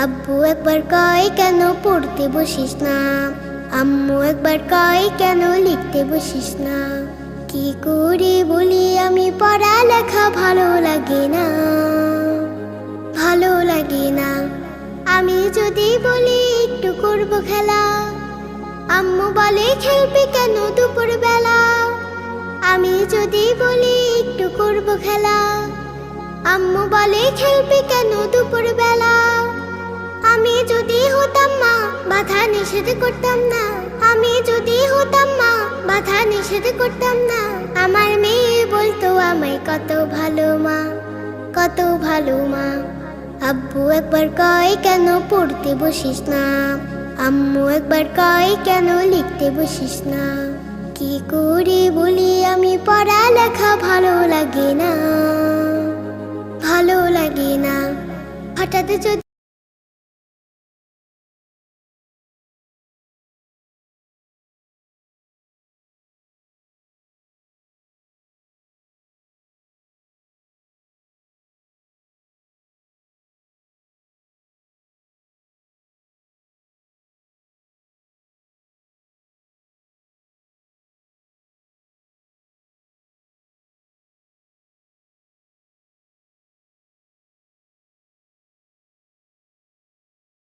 আব্বু একবার কয় কেন পড়তে বসিস না, আম্মু একবার কয় কেন লিখতে বসিস না। কি করে বলি আমি পড়ালেখা ভালো লাগে না, ভালো লাগে না। আমি যদি বলি একটু করব খেলা, আম্মু বলে খেলবি কেন দুপুর বেলা। আমি যদি বলি একটু করব খেলা, আম্মু বলে খেলবি কেন দুপুর বেলা। আমি যদি হতাম মা বাধা নিষেধ করতাম না, আমি যদি হতাম মা বাধা নিষেধ করতাম না। আমার মেয়ে বলতো আমায় কত ভালো মা, কত ভালো মা। আব্বু একবার কয় কেন পড়তে বসিস না, আম্মু একবার কয় কেন লিখতে বসিস না। কি করে বলি আমি পড়ালেখা ভালো লাগে না, ভালো লাগে না। হঠাৎ যদি